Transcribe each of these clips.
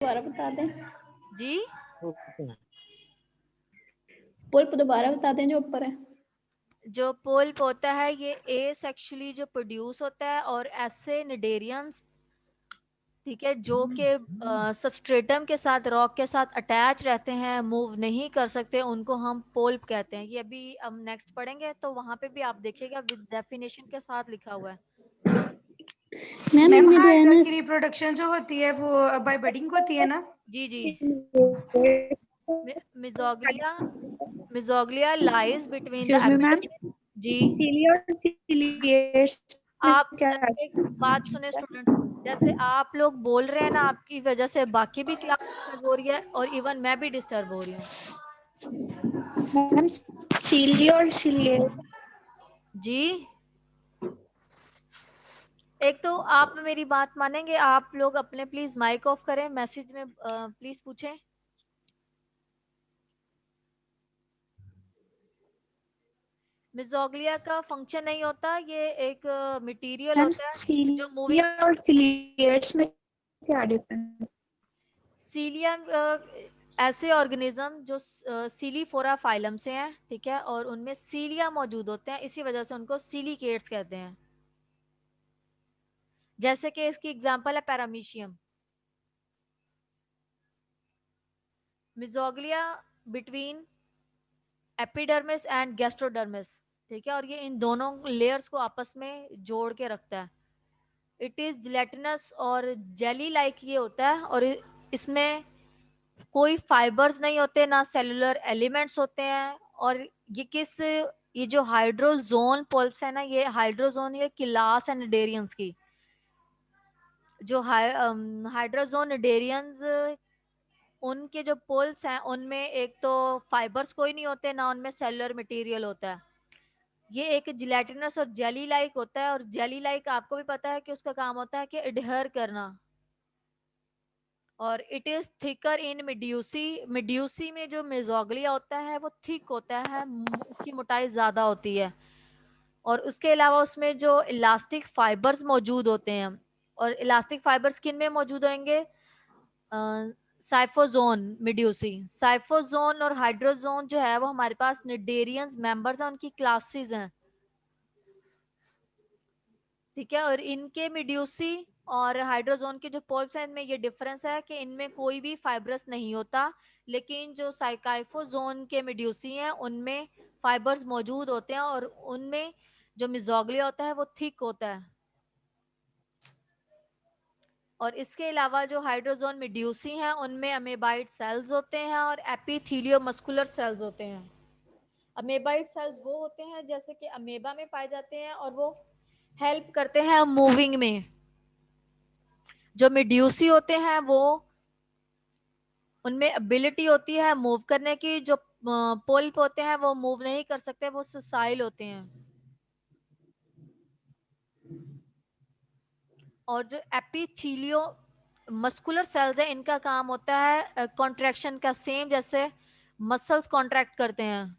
दोबारा बता दें जी, पुल्प दोबारा बता दें जो ऊपर है। जो पुल्प होता है ये एसेक्सुअली जो प्रोड्यूस होता है, और ऐसे निडेरियंस, ठीक है, जो कि सबस्ट्रेटम के साथ, रॉक के साथ अटैच रहते हैं, मूव नहीं कर सकते, उनको हम पोल्प कहते हैं। ये अभी हम नेक्स्ट पढ़ेंगे तो वहां पे भी आप देखिएगा विद डेफिनेशन के साथ लिखा हुआ है। मैम मैम इनमें जो है हाइड्रा ना की रिप्रोडक्शन जो होती है वो बाय बडिंग होती है ना? जी जी। Mesoglea, mesoglea lies between the excuse me ma'am, epidermis. जी, सीलियर सीलियर्स में आप क्या एक बात सुने स्टूडेंट्स, जैसे आप लोग बोल रहे हैं ना, आपकी वजह से बाकी भी क्लास डिस्टर्ब हो रही है, और इवन मैं भी डिस्टर्ब हो रही हूँ। मैम? सीलियर सीलियर जी, एक तो आप मेरी बात मानेंगे, आप लोग अपने प्लीज माइक ऑफ करें, मैसेज में प्लीज पूछें। मिजोग्लिया का फंक्शन नहीं होता, ये एक मटेरियल मैम, होता है जो मूविंग। सीलियर और सीलियर्स में क्या डिफरेंस? सीलियम ऐसे ऑर्गेनिज्म जो सीलीफोरा फाइलम से हैं, ठीक है, और उनमें सीलिया मौजूद होते हैं, इसी वजह से उनको सीलिकेट्स कहते हैं। जैसे कि इसकी एग्जांपल है paramecium. Mesoglea between epidermis and gastrodermis, ठीक है, और ये इन दोनों लेयर्स को आपस में जोड़ के रखता है। इट इज जिलेटिनस और जेली लाइक ये होता है, और इसमें कोई फाइबर्स नहीं होते, ना सेलुलर एलिमेंट्स होते हैं। और ये जो हाइड्रोजोन पल्प्स है ना, ये हाइड्रोजोन, ये क्लास है निडेरियंस की। जो हाइड्रोजोन निडेरियंस, उनके जो पोल्स हैं उनमें एक तो फाइबर्स कोई नहीं होते, ना उनमें सेलुलर मटेरियल होता है। ये एक जिलेटिनस और जेली लाइक होता है, और जेली लाइक आपको भी पता है कि उसका काम होता है कि एडहेयर करना। और इट इज थिकर इन मिड्यूसी, मिड्यूसी में जो मेजोग्लिया होता है वो थिक होता है, उसकी मोटाई ज्यादा होती है। और उसके अलावा उसमें जो इलास्टिक फाइबर्स मौजूद होते हैं, और इलास्टिक फाइबर्स किन में मौजूद होंगे? साइफोजोन, मिड्यूसी, साइफोजोन और हाइड्रोजोन जो है वो हमारे पास निडेरियंस मेंबर्स हैं, उनकी क्लासेस हैं, ठीक है। और इनके मिड्यूसी और हाइड्रोजोन के जो पोल्स हैं, इनमें ये डिफरेंस है कि इनमें कोई भी फाइब्रस नहीं होता, लेकिन जो साइकाइफोजोन के मिड्यूसी हैं उनमें फाइबर्स मौजूद होते हैं, और उनमें जो मिजोग्लिया होता है वो थिक होता है। और इसके अलावा जो हाइड्रोजोन मिड्यूसी हैं उनमें अमेबाइड सेल्स होते हैं और एपिथेलियो मस्कुलर सेल्स होते हैं। अमेबाइड सेल्स वो होते हैं जैसे कि अमेबा में पाए जाते हैं, और वो हेल्प करते हैं मूविंग में। जो मिड्यूसी होते हैं वो, उनमें एबिलिटी होती है मूव करने की। जो पोल्प होते हैं वो मूव नहीं कर सकते, वो ससाइल होते हैं। और जो एपिथेलियो मस्कुलर सेल्स है, इनका काम होता है कॉन्ट्रैक्शन का, सेम जैसे मसल्स कॉन्ट्रैक्ट करते हैं।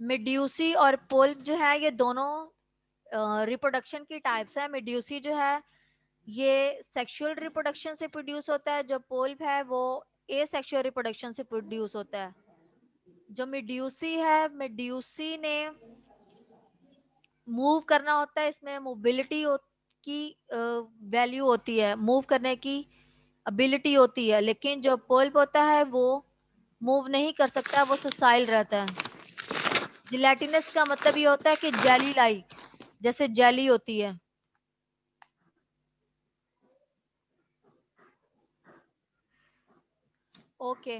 मिड्यूसी और पोल्प जो है ये दोनों रिप्रोडक्शन की टाइप्स है। मिड्यूसी जो है ये सेक्सुअल रिप्रोडक्शन से प्रोड्यूस होता है, जो पोल्प है वो एसेक्सुअल रिप्रोडक्शन से प्रोड्यूस होता है। जो मिड्यूसी है, मिड्यूसी ने मूव करना होता है, इसमें मोबिलिटी की वैल्यू होती है, मूव करने की एबिलिटी होती है। लेकिन जो पोल्प होता है वो मूव नहीं कर सकता, वो ससाइल रहता है। जिलेटिनस का मतलब ये होता है कि जेली लाइक, जैसे जेली होती है। ओके,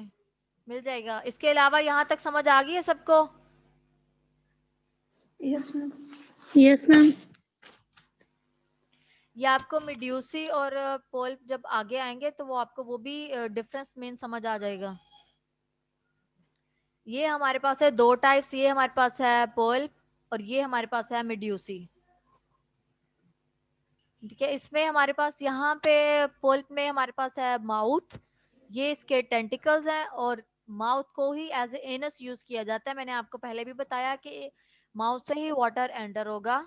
मिल जाएगा। इसके अलावा यहाँ तक समझ आ गई है सबको? Yes ma'am. Yes ma'am. ये आपको मिड्यूसी और पोल्प जब आगे आएंगे तो वो आपको वो भी डिफरेंस मेन समझ आ जाएगा। ये हमारे पास है दो टाइप्स, ये हमारे पास है पोल्प और ये हमारे पास है मिड्यूसी, ठीक है। इसमें हमारे पास यहाँ पे पोल्प में हमारे पास है माउथ, ये इसके टेंटिकल्स हैं, और माउथ को ही एज ए एनस यूज किया जाता है। मैंने आपको पहले भी बताया कि माउथ से ही वाटर एंटर होगा,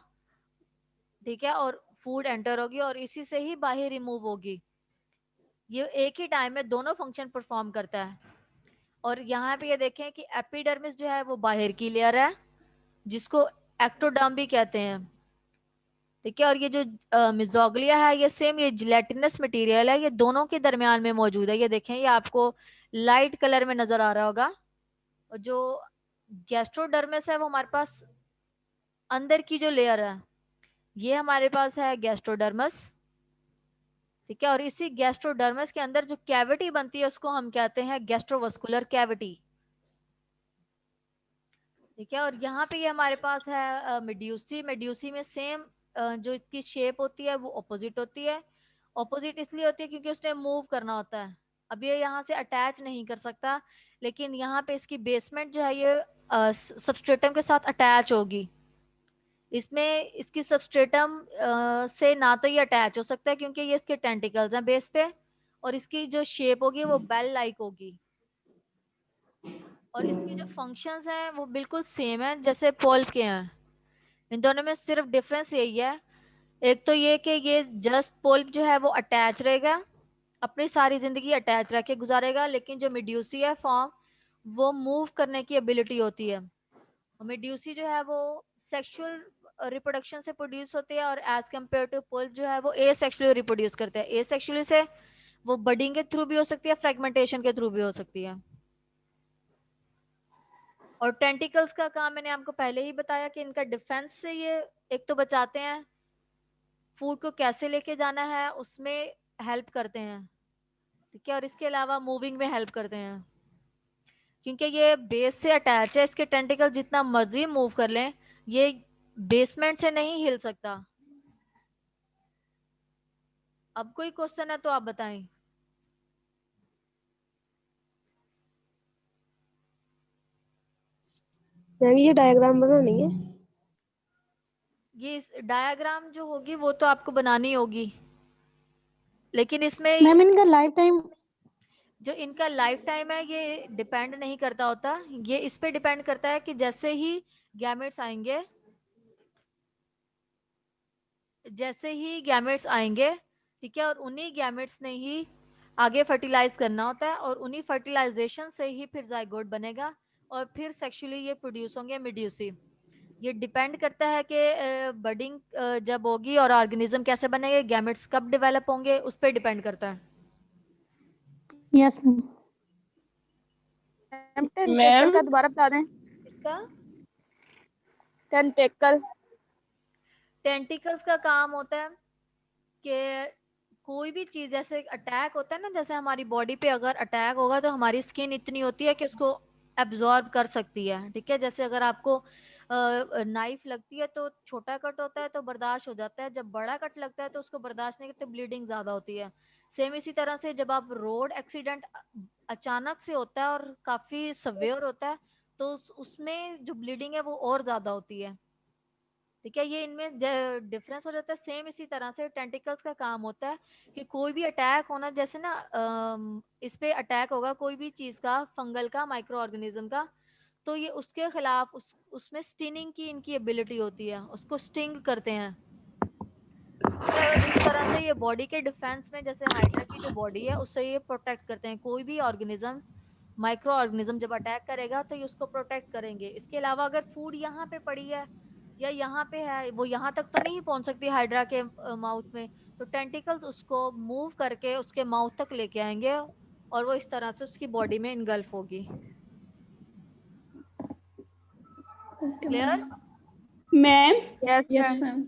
ठीक है। और फूड एंटर होगी और इसी से ही बाहर रिमूव होगी। ये एक ही टाइम में दोनों फंक्शन परफॉर्म करता है। और यहाँ पे ये देखें कि एपिडर्मिस जो है वो बाहर की लेयर है जिसको एक्टोडर्म भी कहते हैं, ठीक है। और ये जो मिजोग्लिया है ये सेम ये जिलेटिनस मटेरियल है, ये दोनों के दरमियान में मौजूद है। ये देखें ये आपको लाइट कलर में नजर आ रहा होगा। और जो गैस्ट्रोडर्मिस है वो हमारे पास अंदर की जो लेयर है, ये हमारे पास है गैस्ट्रोडर्मस, ठीक है। और इसी गैस्ट्रोडर्मस के अंदर जो कैविटी बनती है उसको हम कहते हैं गैस्ट्रोवस्कुलर कैविटी, ठीक है। और यहाँ पे ये हमारे पास है मेड्यूसी। मेड्यूसी में सेम जो इसकी शेप होती है वो ऑपोजिट होती है। ऑपोजिट इसलिए होती है क्योंकि उसने मूव करना होता है। अब ये यहाँ से अटैच नहीं कर सकता, लेकिन यहाँ पे इसकी बेसमेंट जो है ये सबस्ट्रेटम के साथ अटैच होगी। इसमें इसकी सबस्ट्रेटम से ना तो ये अटैच हो सकता है क्योंकि ये इसके टेंटिकल्स हैं बेस पे, और इसकी जो शेप होगी वो बेल लाइक होगी। और इसके जो फंक्शंस हैं वो बिल्कुल सेम है जैसे पल्प के हैं। इन दोनों में सिर्फ डिफरेंस यही है, एक तो ये कि ये जस्ट पल्प जो है वो अटैच रहेगा, अपनी सारी जिंदगी अटैच रह के गुजारेगा, लेकिन जो मेड्यूसी है फॉर्म वो मूव करने की एबिलिटी होती है। मेड्यूसी जो है वो सेक्सुअल रिप्रोडक्शन से प्रोड्यूस होती है, और एज कम्पेयर टू पल्प जो है वो ए सेक्सुअली रिप्रोड्यूस करते हैं। ए सेक्सुअली से वो बडिंग के थ्रू भी हो सकती है, फ्रेगमेंटेशन के थ्रू भी हो सकती है। और टेंटिकल्स का काम मैंने आपको पहले ही बताया कि इनका डिफेंस से ये एक तो बचाते हैं, फूड को कैसे लेके जाना है उसमें हेल्प करते हैं, ठीक है। और इसके अलावा मूविंग में हेल्प करते हैं क्योंकि ये बेस से अटैच है। इसके टेंटिकल जितना मर्जी मूव कर लें ये बेसमेंट से नहीं हिल सकता। अब कोई क्वेश्चन है तो आप बताएं। मैम ये डायग्राम बनानी है। ये डायग्राम जो होगी वो तो आपको बनानी होगी, लेकिन इसमें मैम इनका लाइफ टाइम जो इनका लाइफ टाइम है ये डिपेंड नहीं करता होता। ये इस पे डिपेंड करता है कि जैसे ही गैमेट्स आएंगे, जैसे ही गैमेट्स आएंगे, ठीक है, और उन्हीं गैमेट्स ने ही आगे फर्टिलाइज करना होता है, और उन्हीं फर्टिलाइजेशन से ही फिर जाइगोट बनेगा, और फिर सेक्सुअली ये प्रोड्यूस होंगे मेड्यूसी। ये डिपेंड करता है कि बडिंग जब होगी और ऑर्गेनिज्म कैसे बनेंगे, गैमेट्स कब डेवलप होंगे, उस पर डिपेंड करता है। Yes ma'am. टेंटेकल का दोबारा बता दें। इसका टेंटेकल टेंटिकल्स का काम होता है कि कोई भी चीज जैसे अटैक होता है ना, जैसे हमारी बॉडी पे अगर अटैक होगा तो हमारी स्किन इतनी होती है कि उसको एब्जॉर्ब कर सकती है, ठीक है। जैसे अगर आपको नाइफ लगती है तो छोटा कट होता है तो बर्दाश्त हो जाता है, जब बड़ा कट लगता है तो उसको बर्दाश्त नहीं करते, ब्लीडिंग ज्यादा होती है। सेम इसी तरह से जब आप रोड एक्सीडेंट अचानक से होता है और काफी सवेयर होता है तो उसमें जो ब्लीडिंग है वो और ज्यादा होती है, ठीक है। ये इनमें डिफरेंस हो जाता है। सेम इसी तरह से टेंटिकल्स का काम होता है कि कोई भी अटैक होना, जैसे ना इस पे अटैक होगा कोई भी चीज का, फंगल का, माइक्रो ऑर्गेनिज्म का, तो ये उसके खिलाफ उसमें स्टिनिंग की इनकी एबिलिटी होती है, उसको स्टिंग करते हैं, ठीक है। और इस तरह से ये बॉडी के डिफेंस में, जैसे हाइड्रा की जो बॉडी है उससे ये प्रोटेक्ट करते हैं। कोई भी ऑर्गेनिज्म, माइक्रो ऑर्गेनिज्म जब अटैक करेगा तो ये उसको प्रोटेक्ट करेंगे। इसके अलावा अगर फूड यहाँ पे पड़ी है या यहाँ पे है, वो यहाँ तक तो नहीं पहुंच सकती हाइड्रा के माउथ में, तो टेंटिकल्स उसको मूव करके उसके माउथ तक लेके आएंगे और वो इस तरह से उसकी बॉडी में इनगल्फ होगी। क्लियर? Ma'am yes ma'am.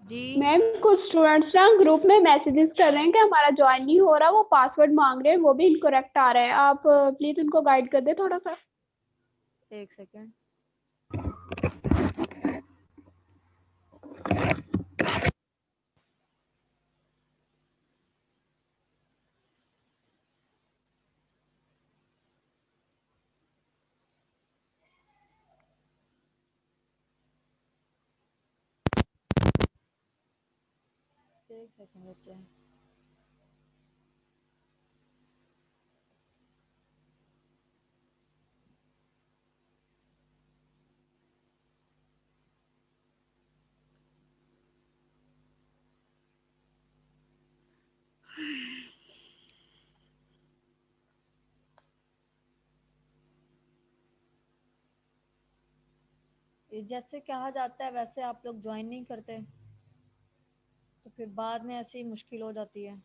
जी मैम कुछ स्टूडेंट्स ना ग्रुप में मैसेजेस कर रहे हैं कि हमारा ज्वाइन नहीं हो रहा, वो पासवर्ड मांग रहे हैं, वो भी इनकरेक्ट आ रहा है। आप प्लीज उनको गाइड कर दे थोड़ा सा। एक सेकेंड। एक सेकेंड बच्चे। ये जैसे कहा जाता है वैसे आप लोग ज्वाइन नहीं करते, तो फिर बाद में ऐसी मुश्किल हो जाती है।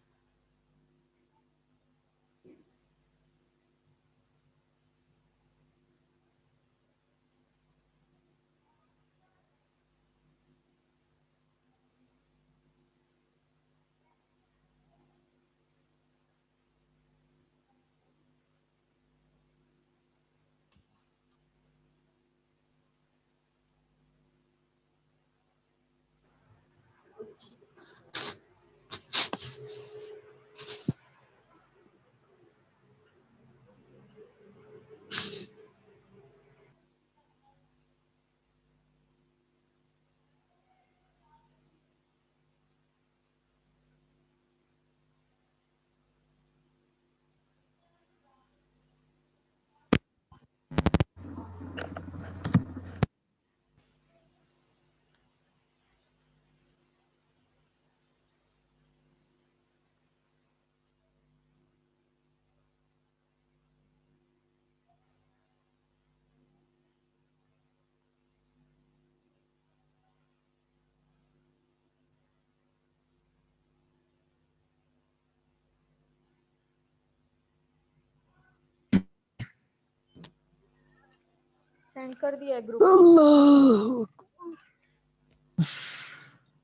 सेंड कर दिया है ग्रुप।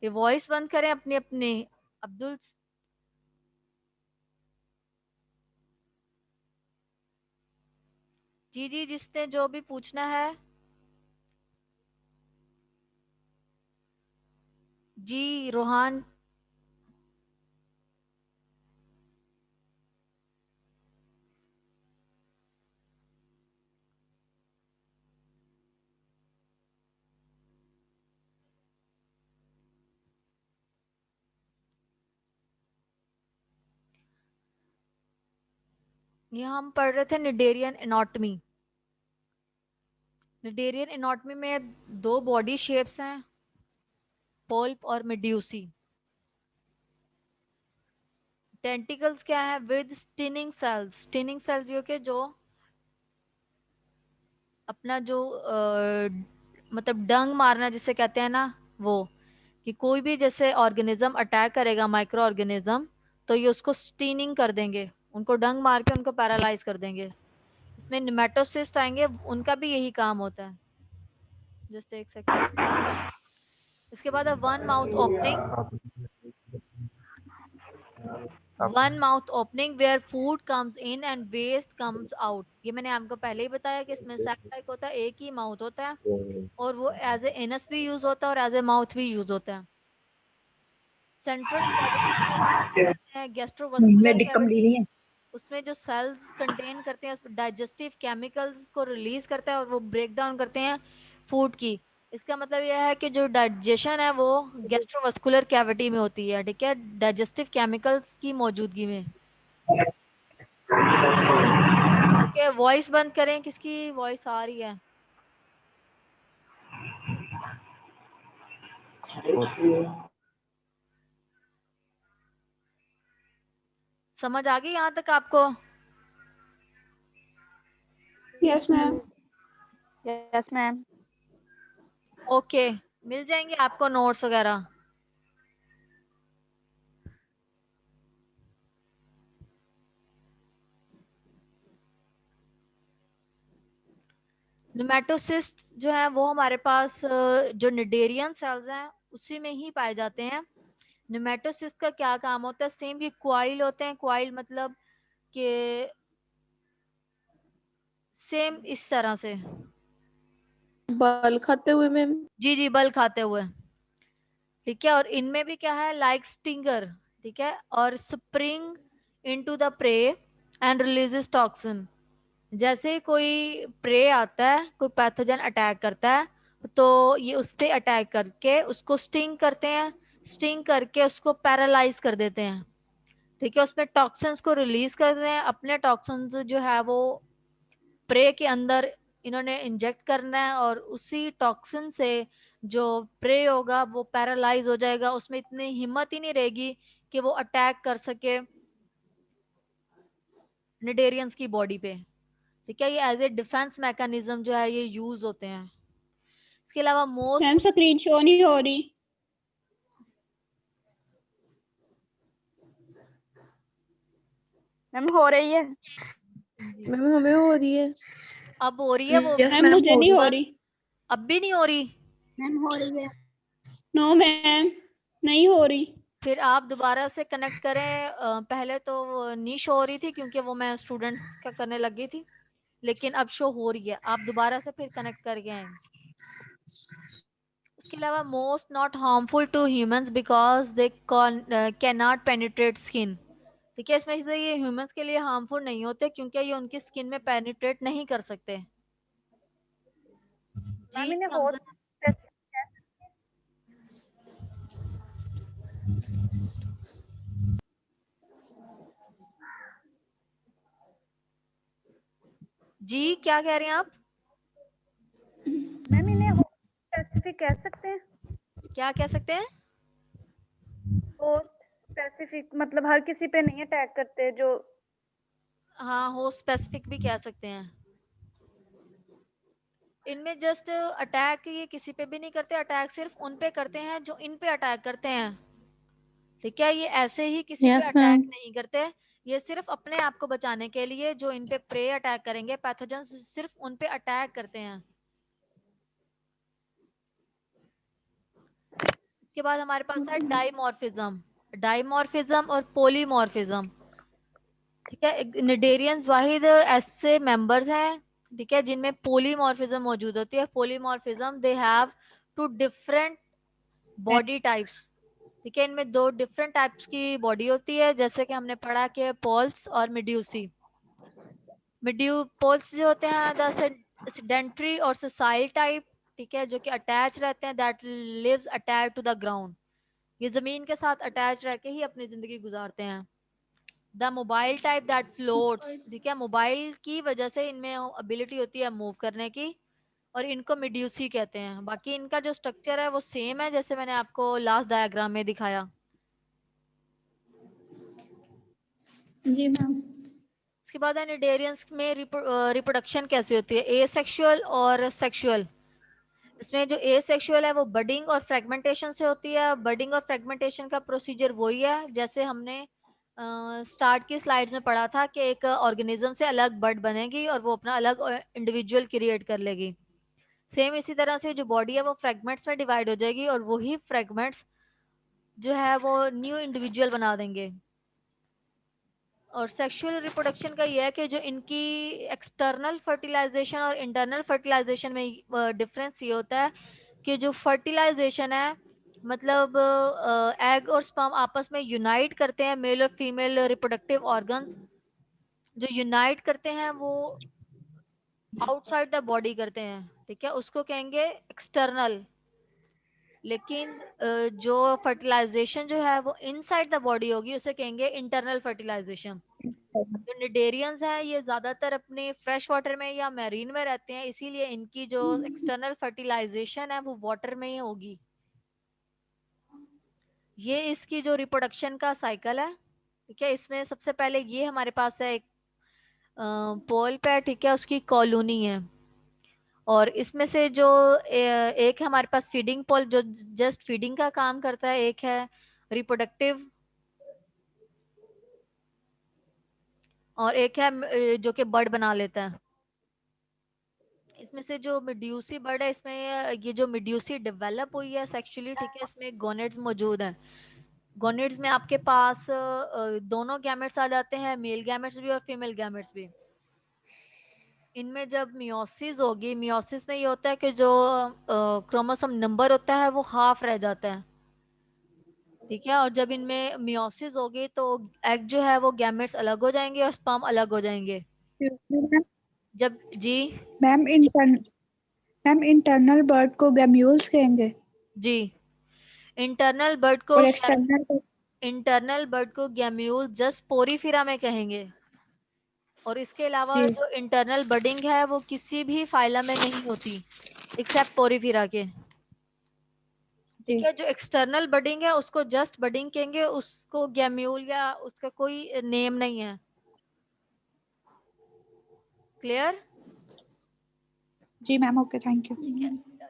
ये वॉइस बंद करें अपनी अपनी। अब्दुल जी जी, जिसने जो भी पूछना है जी। रोहान यहाँ हम पढ़ रहे थे निडेरियन एनाटॉमी। निडेरियन एनाटॉमी में दो बॉडी शेप्स हैं, पल्प और मेड्यूसी। टेंटिकल्स क्या है? With stinging cells. Stinging cells जो अपना जो मतलब डंग मारना जिसे कहते हैं ना, वो कि कोई भी जैसे ऑर्गेनिज्म अटैक करेगा, माइक्रो ऑर्गेनिज्म, तो ये उसको स्टीनिंग कर देंगे, उनको डंग मार के उनको पैरालाइज कर देंगे। इसमें निमेटोसिस्ट आएंगे, उनका भी यही काम होता है। जस्ट एक सेकंड। इसके बाद one mouth opening. One mouth opening where food comes in and waste comes out. ये मैंने आपको पहले ही बताया कि इसमें सैक टाइप होता है, एक ही माउथ होता है, और वो एज ए एनस भी यूज होता है और एज ए माउथ भी यूज होता है। सेंट्रल कैविटी, गैस्ट्रोवास्कुलर कैविटी, उसमें जो सेल्स कंटेन करते हैं डाइजेस्टिव केमिकल्स को रिलीज करता है और वो ब्रेक डाउन करते हैं फूड की। इसका मतलब यह है कि जो डाइजेशन है वो गैस्ट्रोवास्कुलर कैविटी में होती है, ठीक है, डाइजेस्टिव केमिकल्स की मौजूदगी में। ओके, वॉइस बंद करें, किसकी वॉइस आ रही है? समझ आ गई यहाँ तक आपको? Yes ma'am. Yes ma'am. Okay, मिल जाएंगे आपको नोट्स वगैरह। निमेटोसिस्ट जो है वो हमारे पास जो निडेरियन सेल्स हैं उसी में ही पाए जाते हैं। निमेटोसिस्ट का क्या काम होता है? सेम ये क्वाइल होते हैं। क्वाइल मतलब कि सेम इस तरह से, बल खाते हुए मैम। जी जी, बल खाते हुए, ठीक है। और इनमें भी क्या है? लाइक स्टिंगर, ठीक है, और spring into the prey and releases toxin. जैसे ही कोई प्रे आता है, कोई पैथोजन अटैक करता है, तो ये उस पे अटैक करके उसको स्टिंग करते हैं, स्टिंग करके उसको पैरालाइज कर देते हैं, ठीक है। उसमें टॉक्सिन्स को रिलीज करते हैं। अपने टॉक्सिन्स जो है वो प्रे के अंदर इन्होंने इंजेक्ट करना है, और उसी टॉक्सिन से जो प्रे होगा वो पैरालाइज हो जाएगा। उसमें इतनी हिम्मत ही नहीं रहेगी कि वो अटैक कर सके निडेरियंस की बॉडी पे, ठीक है। ये एज ए डिफेंस मैकेनिज्म जो है ये यूज होते हैं। इसके अलावा मोस्ट मैम स्क्रीन शो नहीं हो रही। मैम हो रही है। मैम हमें हो रही है। अब हो रही है वो, मैम मुझे नहीं हो रही। अब भी नहीं हो रही। मैम हो रही है। नो मैम नहीं हो रही। फिर आप दोबारा से कनेक्ट करें। पहले तो वो नहीं शो हो रही थी क्योंकि वो मैं स्टूडेंट्स का करने लगी थी, लेकिन अब शो हो रही है। आप दोबारा से फिर कनेक्ट करके आएंगे। उसके अलावा most not harmful to humans because they can not penetrate skin. ठीक है, इसमें से ये ह्यूमंस के लिए हार्मफुल नहीं होते क्योंकि ये उनकी स्किन में पेनिट्रेट नहीं कर सकते। जी हमजा, जी क्या कह रहे हैं आप? मैम इन्हें स्पेसिफिक कह सकते हैं? क्या कह सकते हैं? होस्ट स्पेसिफिक मतलब हर किसी पे नहीं अटैक करते जो। हाँ, हो स्पेसिफिक भी कह सकते हैं। इनमें जस्ट अटैक ये किसी पे भी नहीं करते, अटैक सिर्फ उन पे करते हैं जो इन पे अटैक करते हैं। ठीक है, ये ऐसे ही किसी पे Yes, अटैक ma'am. नहीं करते। ये सिर्फ अपने आप को बचाने के लिए जो इन पे प्रे अटैक करेंगे, पैथोजेंस सिर्फ उन पे अटैक करते हैं। इसके बाद हमारे पास है डाइमॉर्फिज्म। डाइमॉर्फिज्म और पॉलीमॉर्फिज्म। ठीक है, निडेरियंस वाहिद ऐसे मेंबर्स हैं, ठीक है, जिनमें पॉलीमॉर्फिज्म मौजूद होती है। Polymorphism they have two different body types. ठीक है, इनमें दो डिफरेंट टाइप्स की बॉडी होती है, जैसे कि हमने पढ़ा कि पोल्स और मिड्यूसी। पोल्स जो होते हैं द सेडेंटरी और ससाइल टाइप, ठीक है, जो कि अटैच रहते हैं, that lives attach to the ground. ये जमीन के साथ अटैच रह के ही अपनी जिंदगी गुजारते हैं। The mobile type that floats, ठीक है, मोबाइल की वजह से इनमें एबिलिटी होती है मूव करने की, और इनको मिड्यूसी कहते हैं। बाकी इनका जो स्ट्रक्चर है वो सेम है जैसे मैंने आपको लास्ट डायग्राम में दिखाया। जी मैम। इसके बाद निडेरियंस में रिप्रोडक्शन कैसे होती है, एसेक्सुअल और सेक्सुअल। इसमें जो एसेक्सुअल है वो बडिंग और फ्रेगमेंटेशन से होती है। बडिंग और फ्रेगमेंटेशन का प्रोसीजर वही है जैसे हमने स्टार्ट की स्लाइड्स में पढ़ा था कि एक ऑर्गेनिज्म से अलग बड बनेगी और वो अपना अलग इंडिविजुअल क्रिएट कर लेगी। सेम इसी तरह से जो बॉडी है वो फ्रेगमेंट्स में डिवाइड हो जाएगी और वही फ्रेगमेंट्स जो है वो न्यू इंडिविजुअल बना देंगे। और सेक्सुअल रिप्रोडक्शन का ये है कि जो इनकी एक्सटर्नल फर्टिलाइजेशन और इंटरनल फर्टिलाइजेशन में डिफरेंस ये होता है कि जो फर्टिलाइजेशन है मतलब एग और स्पर्म आपस में यूनाइट करते हैं, मेल और फीमेल रिप्रोडक्टिव ऑर्गन्स जो यूनाइट करते हैं वो आउटसाइड द बॉडी करते हैं। ठीक है, उसको कहेंगे एक्सटर्नल। लेकिन जो फर्टिलाइजेशन जो है वो इनसाइड द बॉडी होगी उसे कहेंगे इंटरनल फर्टिलाइजेशन। जो निडेरियंस हैं ये ज्यादातर अपने फ्रेश वाटर में या मैरीन में रहते हैं, इसीलिए इनकी जो एक्सटर्नल फर्टिलाइजेशन है वो वाटर में ही होगी। ये इसकी जो रिप्रोडक्शन का साइकिल है। ठीक है, इसमें सबसे पहले ये हमारे पास है एक पोल पे, ठीक है, उसकी कॉलोनी है। और इसमें से जो एक है हमारे पास फीडिंग पोल जो जस्ट फीडिंग का काम करता है, एक है रिप्रोडक्टिव, और एक है जो कि बर्ड बना लेता है। इसमें से जो मिड्यूसी बर्ड है इसमें ये जो मिड्यूसी डेवलप हुई है सेक्सुअली, ठीक है, इसमें गोनेड्स मौजूद हैं। गोनेड्स में आपके पास दोनों गैमेट्स आ जाते हैं, मेल गैमेट्स भी और फीमेल गैमेट्स भी। इनमें जब मियोसिस होगी, मियोसिस में ये होता है कि जो क्रोमोसोम नंबर होता है वो हाफ रह जाता है। ठीक है, और जब इनमें मियोसिस होगी तो एग जो है वो गैमेट्स अलग हो जाएंगे और स्पर्म अलग हो जाएंगे। जब जी मैम इंटरनल बर्ड को गैम्यूल्स कहेंगे जी इंटरनल बर्ड को और एक्सटर्नल गैम्यूल जस्ट पोरीफिरा में कहेंगे। और इसके अलावा जो इंटरनल बडिंग है वो किसी भी फाइलम में नहीं होती एक्सेप्ट पोरीफिरा के। ठीक है, जो एक्सटर्नल बडिंग है उसको जस्ट बडिंग कहेंगे, उसको गैम्यूल या उसका कोई नेम नहीं है। क्लियर? जी मैम, ओके, थैंक यू।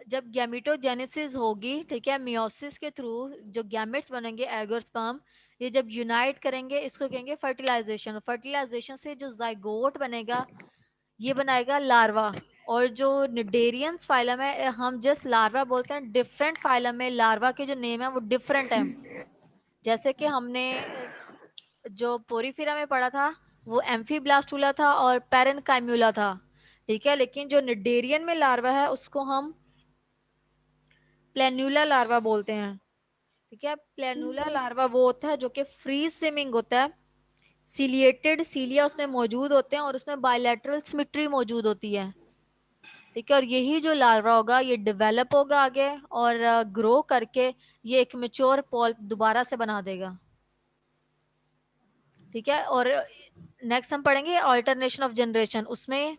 जब गैमेटोजेनेसिस होगी, ठीक है, मियोसिस के थ्रू जो गैमेट्स बनेंगे एग और स्पर्म, ये जब यूनाइट करेंगे इसको कहेंगे फर्टिलाइजेशन। फर्टिलाइजेशन से जो जाइगोट बनेगा ये बनाएगा लार्वा। और जो निडेरियन फाइलम है, हम जस्ट लार्वा बोलते हैं, डिफरेंट फाइलम में लार्वा के जो नेम है वो डिफरेंट है। जैसे कि हमने जो पोरीफेरा में पढ़ा था वो एम्फीब्लास्टुला था और पैरेनकाइम्यूला था, ठीक है, लेकिन जो निडेरियन में लार्वा है उसको हम प्लेन्यूला लार्वा बोलते हैं, ठीक है। प्लेन्यूला लार्वा वो होता है जो कि फ्री स्विमिंग होता है, सीलिएटेड सीलिया उसमें मौजूद होते हैं और उसमें बायलैटरल सिमेट्री मौजूद होती है, ठीक है। और यही जो लार्वा होगा ये डेवलप होगा आगे और ग्रो करके ये एक मेच्योर पॉल्प दोबारा से बना देगा, ठीक है। और नेक्स्ट हम पढ़ेंगे ऑल्टरनेशन ऑफ जनरेशन। उसमें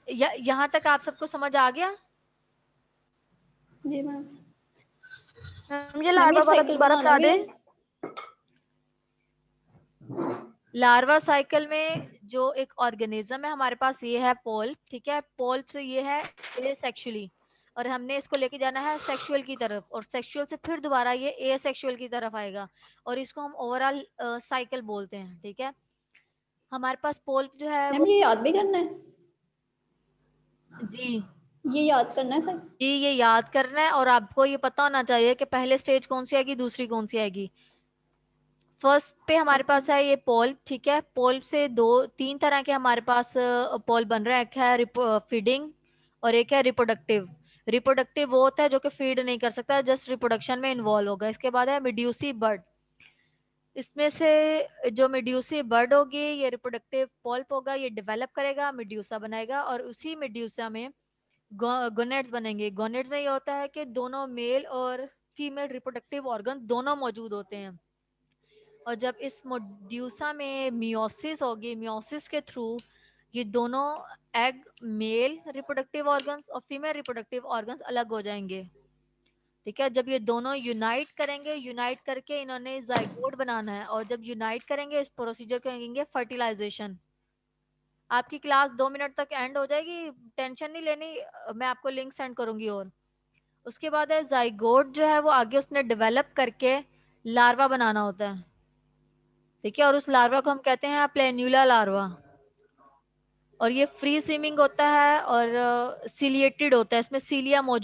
यहाँ तक आप सबको समझ आ गया? जी मैम। मुझे लार्वा वाला दोबारा बता दें। लार्वा साइकिल में जो एक ऑर्गेनिज्म है हमारे पास ये है पोल्प, ठीक है। पोल्प से ये है एसेक्सुअली और हमने इसको लेके जाना है सेक्सुअल की तरफ, और सेक्सुअल से फिर दोबारा ये एसेक्सुअल की तरफ आएगा और इसको हम ओवरऑल साइकिल बोलते हैं, ठीक है। हमारे पास पोल्प जो है वो, ये याद भी करना है? जी ये याद करना है सर? जी ये याद करना है और आपको ये पता होना चाहिए कि पहले स्टेज कौन सी आएगी, दूसरी कौन सी आएगी। फर्स्ट पे हमारे पास है ये पोल्प, ठीक है। पोल्प से तीन तरह के हमारे पास पोल्प बन रहा है, एक है फीडिंग और एक है रिप्रोडक्टिव। रिप्रोडक्टिव वो होता है जो कि फीड नहीं कर सकता, जस्ट रिप्रोडक्शन में इन्वॉल्व होगा। इसके बाद है मेड्यूसी बर्ड। इसमें से जो मेड्यूसी बर्ड होगी ये रिप्रोडक्टिव पोल्प होगा, ये डेवलप करेगा, मेड्यूसा बनाएगा और उसी मेड्यूसा में गोनेड्स बनेंगे। गोनेड्स में ये होता है कि दोनों मेल और फीमेल रिप्रोडक्टिव ऑर्गन दोनों मौजूद होते हैं। और जब इस मेड्यूसा में मियोसिस होगी, मियोसिस के थ्रू ये दोनों एग मेल रिप्रोडक्टिव ऑर्गन्स और फीमेल रिप्रोडक्टिव ऑर्गन्स अलग हो जाएंगे, ठीक है। जब ये दोनों यूनाइट करेंगे, यूनाइट करके इन्होंने जाइगोट बनाना है और जब यूनाइट करेंगे इस प्रोसीजर को कहेंगे फर्टिलाइजेशन। आपकी क्लास 2 मिनट तक एंड हो जाएगी, टेंशन नहीं लेनी, मैं आपको लिंक सेंड करूंगी। और उसके बाद है जाइगोट जो है वो आगे उसने डेवलप करके लार्वा बनाना होता है, ठीक है। और उस लार्वा को हम कहते हैं प्लेन्यूला लार्वा और ये फ्री स्विमिंग होता है और सिलिएटेड होता है, इसमें सीलिया मौजूद